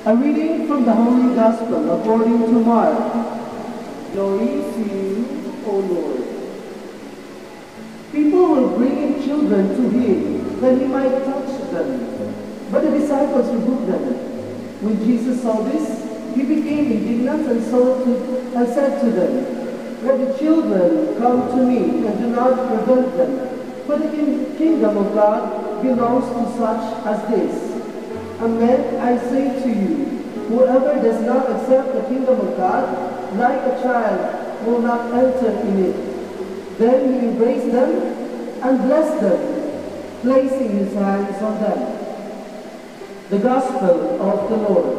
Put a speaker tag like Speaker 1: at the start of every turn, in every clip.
Speaker 1: A reading from the Holy Gospel according to Mark. Glory to you, O Lord. People were bringing children to him that he might touch them, but the disciples rebuked them. When Jesus saw this, he became indignant and said to them, "Let the children come to me, and do not prevent them, for the kingdom of God belongs to such as this. Amen, I say to you, whoever does not accept the kingdom of God, like a child, will not enter in it." Then he embraced them and blessed them, placing his hands on them. The Gospel of the Lord.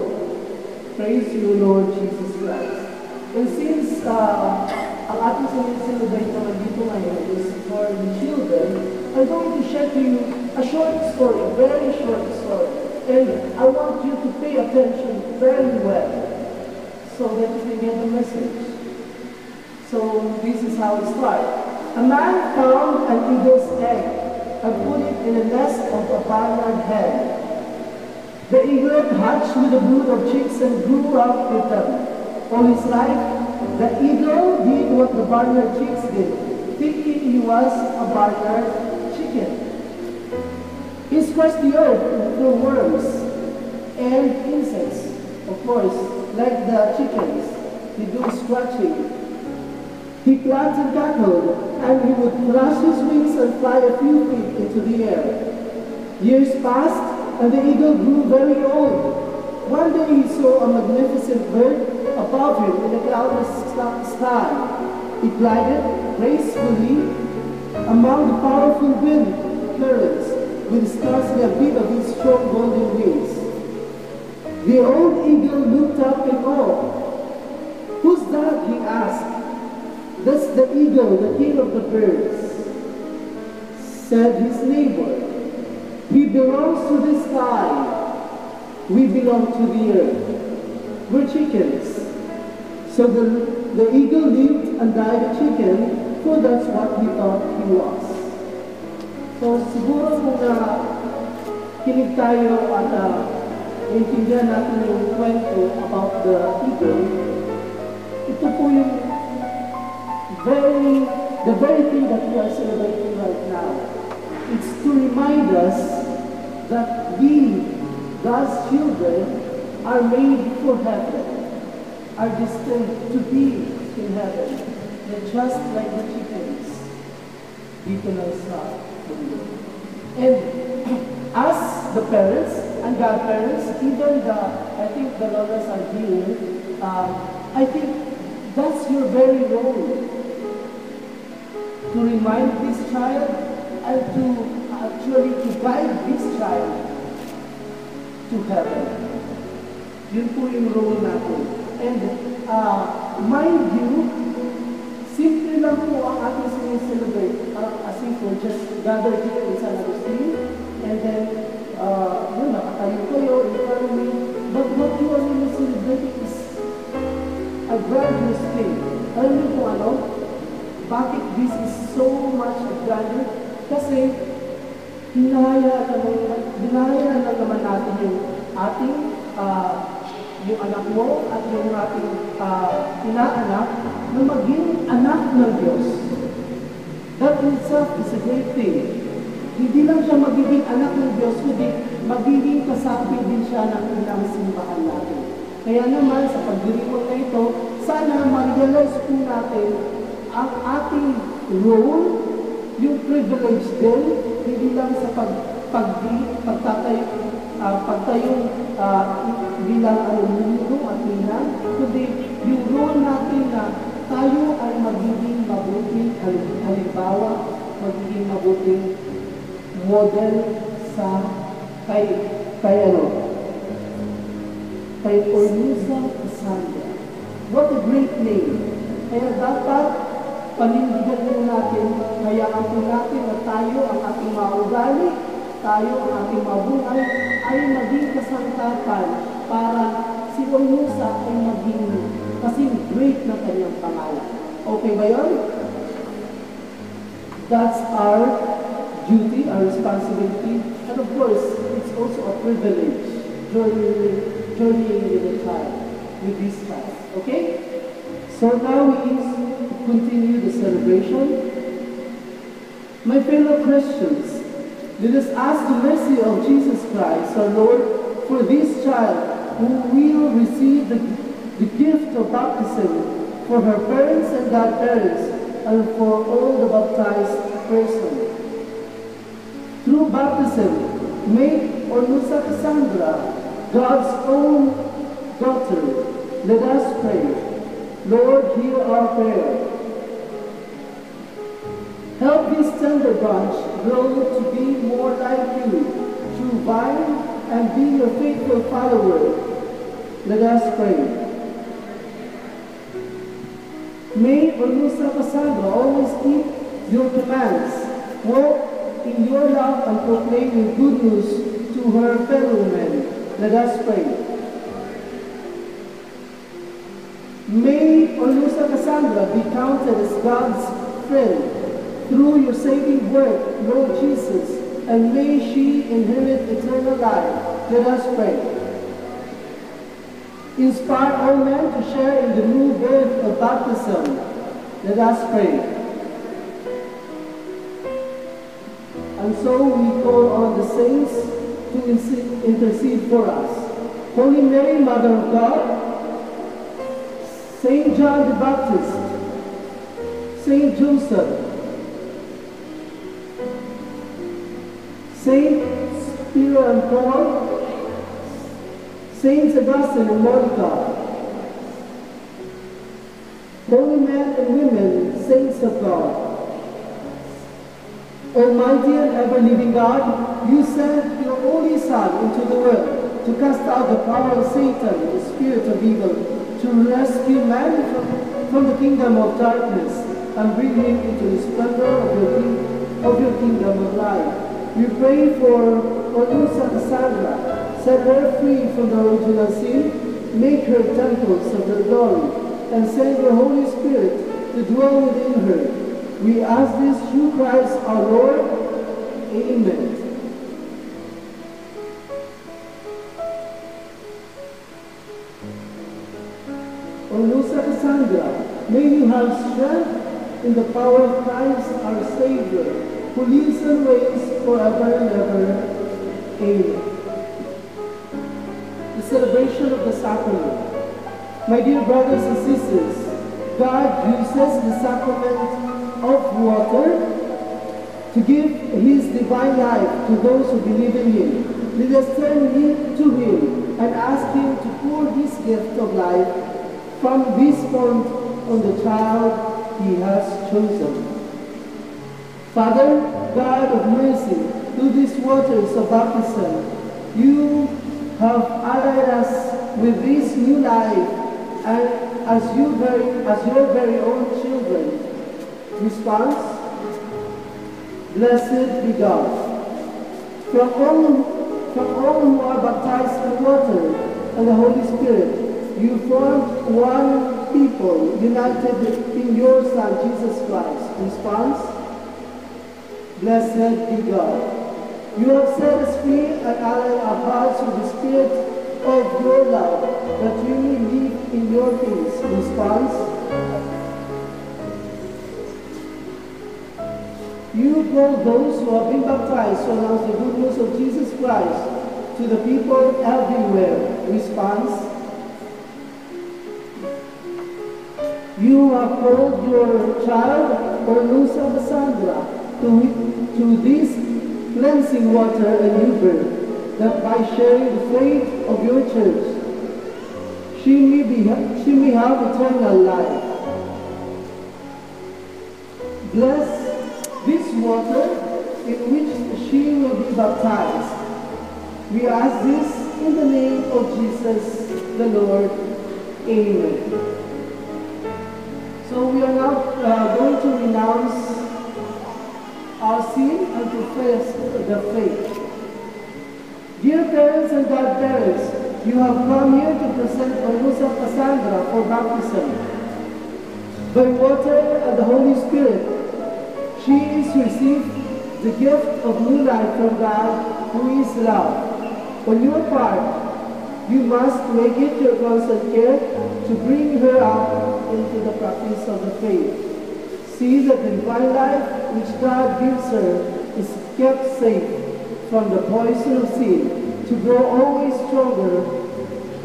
Speaker 1: Praise you, Lord Jesus Christ. And since ang ating sineselebrate naman dito ngayon is for the children, I'm going to share to you a short story, a very short story. And I want you to pay attention very well so that you can get the message. So this is how it starts. A man found an eagle's egg and put it in a nest of a barnyard hen. The eaglet hatched with a brood of chicks and grew up with them. All his life, the eagle did what the barnyard chicks did, thinking he was a barnyard chicken. He scratched the earth for worms and insects. Of course, like the chickens, he do scratching. He planted cattle, and he would flash his wings and fly a few feet into the air. Years passed, and the eagle grew very old. One day he saw a magnificent bird above him in a cloudless sky. It glided gracefully among the powerful wind currents, with scarcely a bit of his strong golden wings. The old eagle looked up in awe. "Who's that?" he asked. "That's the eagle, the king of the birds," said his neighbor. "He belongs to the sky. We belong to the earth. We're chickens." So the eagle lived and died a chicken, for that's what he thought he was. So siguro kung kinig tayo at intindihan natin yung kwento about the eagle, ito po yung the very thing that we are celebrating right now. It's to remind us that we, God's children, are made for heaven, are destined to be in heaven, and just like the chickens, dito lang sa mundo. And as the parents and godparents, even I think the lolas are here, I think that's your very role, to remind this child and to actually to guide this child to heaven. Yun po yung role natin. And mind you, simple lang po ang ating sineselebrate, as if we're just gathered here in San Agustin, and then nakatayo kayo in front of me, but what you are really celebrating is a grandiose thing. Alam niyo kung ano? Bakit this is so much a grandeur? Kasi hinahayaan na naman natin yung ating yung anak mo at yung ating inaanak na maging anak ng Diyos. That in itself is a great thing. Hindi lang siya magiging anak ng Diyos, kundi magiging kasapi din siya ng ilang simbahan natin. Kaya naman, sa pagdiriwang na ito, sana ma-realize po natin ang ating role, yung privilege din, hindi lang sa pagtayong bilang alumnum at ninang, kundi yung role natin na tayo ay magiging mabuting halimbawa, magiging mabuting model sa kay Ornusa Cassandra. What a great name! Kaya dapat panindigan po natin, hayaan po natin na tayo ang ating maugali, tayo ang ating mabuhay, ay maging kasangkapan para si Ornusa ay maging kasing great na kanyang pangalan. Okay ba yun? That's our duty, our responsibility, and of course, it's also a privilege joining journeying with the child, with this child. Okay? So now we continue the celebration. My fellow Christians, let us ask the mercy of Jesus Christ, our Lord, for this child who will receive the gift of baptism, for her parents and godparents, and for all the baptized persons. Through baptism, make Ornusa Cassandra God's own daughter. Let us pray. Lord, hear our prayer. Help this tender branch grow to be more like you, true vine, and be your faithful follower. Let us pray. May Ornusa Cassandra always keep your commands, walk in your love, and proclaim your good news to her fellow men. Let us pray. May Ornusa Cassandra be counted as God's friend through your saving work, Lord Jesus, and may she inherit eternal life. Let us pray. Inspire all men to share in the new birth of baptism. Let us pray. And so we call on the saints to intercede for us. Holy Mary, Mother of God, Saint John the Baptist, Saint Joseph, Saint Peter and Paul, Saints Augustine and Monica, holy men and women, saints of God. Almighty and ever-living God, you sent your only Son into the world to cast out the power of Satan, the spirit of evil, to rescue man from the kingdom of darkness and bring him into the splendor of your kingdom of light. We pray for Ornusa Cassandra. Set her free from the original sin, make her temples of her glory, and send your Holy Spirit to dwell within her. We ask this through Christ our Lord. Amen. Ornusa Cassandra, may you have strength in the power of Christ our Savior, who lives and reigns forever and ever. Amen. The celebration of the sacrament. My dear brothers and sisters, God uses the sacrament of water to give his divine life to those who believe in him. Let us turn to him and ask him to pour this gift of life from this font on the child he has chosen. Father, God of mercy, through these waters of baptism, you have allied us with this new life, and as your very own children. Response: Blessed be God. From all who are baptized in water and the Holy Spirit, you formed one people, united in your Son, Jesus Christ. Response: Blessed be God. You have set us free and allied our hearts with the spirit of your love, that we may live in your peace. Response: You call those who have been baptized to announce the good news of Jesus Christ to the people everywhere. Response: You have called your child, Ornusa Cassandra, to this cleansing water and new birth, that by sharing the faith of your church, she may have eternal life. Bless this water in which she will be baptized. We ask this in the name of Jesus the Lord. Amen. So we are now going to renounce our sin and profess the faith. Dear parents and godparents, you have come here to present Ornusa Cassandra for baptism. By water and the Holy Spirit, she is received the gift of new life from God, who is love. On your part, you must make it your constant care to bring her up into the practice of the faith. See that the divine life which God gives her is kept safe from the poison of sin, to grow always stronger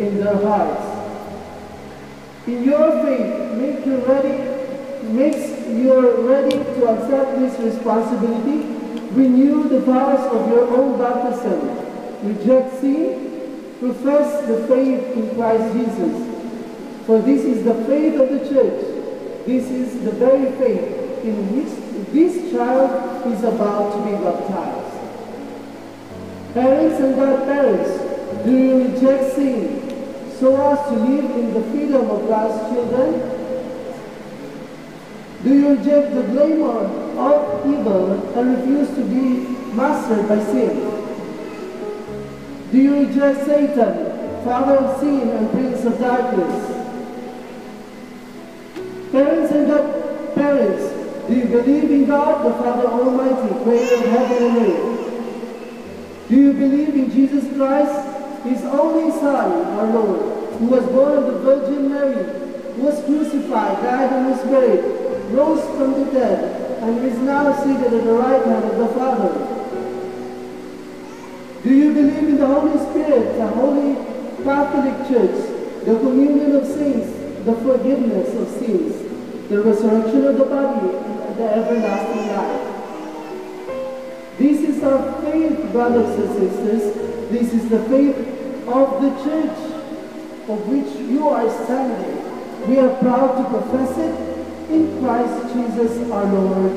Speaker 1: in their hearts. In your faith, makes you ready to accept this responsibility. Renew the vows of your own baptism. Reject sin. Profess the faith in Christ Jesus. For this is the faith of the church. This is the very faith in which this child is about to be baptized. Parents and godparents, do you reject sin so as to live in the freedom of God's children? Do you reject the glamour of evil and refuse to be mastered by sin? Do you reject Satan, father of sin and prince of darkness? Parents and godparents, do you believe in God, the Father Almighty, creator of heaven and earth? Do you believe in Jesus Christ, His only Son, our Lord, who was born of the Virgin Mary, who was crucified, died and was buried, rose from the dead, and is now seated at the right hand of the Father? Do you believe in the Holy Spirit, the Holy Catholic Church, the communion of saints, the forgiveness of sins, the resurrection of the body, and the everlasting life? This is our faith, brothers and sisters. This is the faith of the church of which you are standing. We are proud to profess it in Christ Jesus our Lord.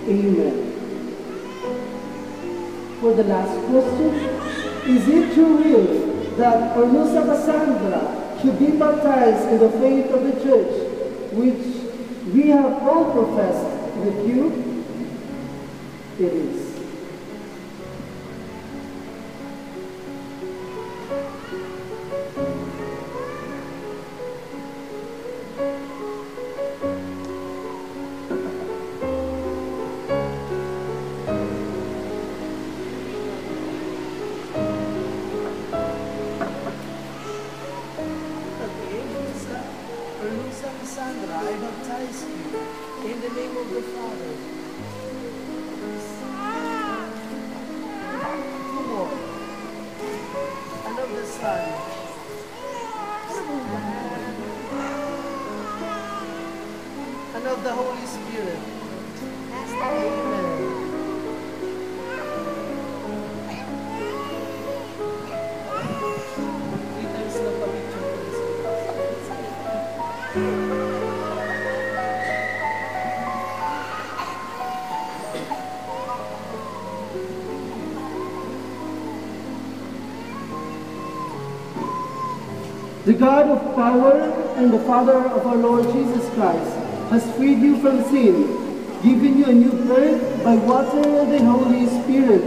Speaker 1: Amen. For the last question, is it your will that Ornusa Cassandra should be baptized in the faith of the church, which we have all professed with you? It is. Cassandra, I baptize you in the name of the Father, and of the Son, and of the Holy Spirit. Amen. The God of power and the Father of our Lord Jesus Christ has freed you from sin, given you a new birth by water and the Holy Spirit,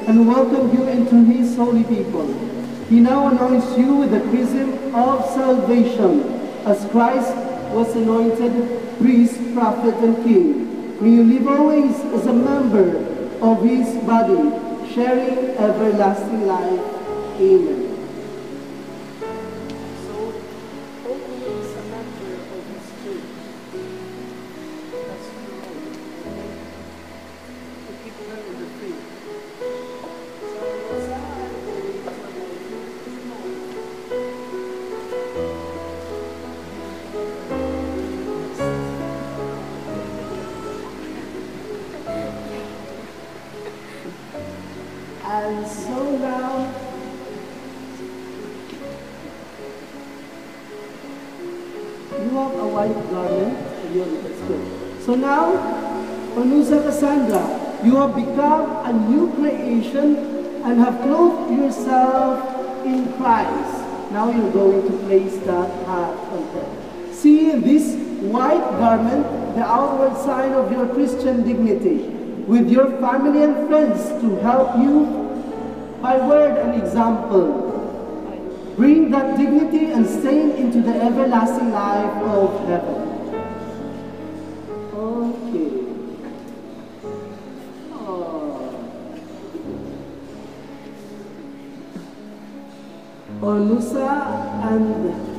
Speaker 1: and welcomed you into His holy people. He now anoints you with the chrism of salvation, as Christ was anointed priest, prophet, and king. May you live always as a member of His body, sharing everlasting life. Amen. And so now, you have a white garment. That's good. So now, Ornusa Cassandra, you have become a new creation and have clothed yourself in Christ. Now you're going to place that hat on them. See in this white garment the outward sign of your Christian dignity, with your family and friends to help you by word and example. Bring that dignity and stain into the everlasting life of heaven. Okay. Onusa and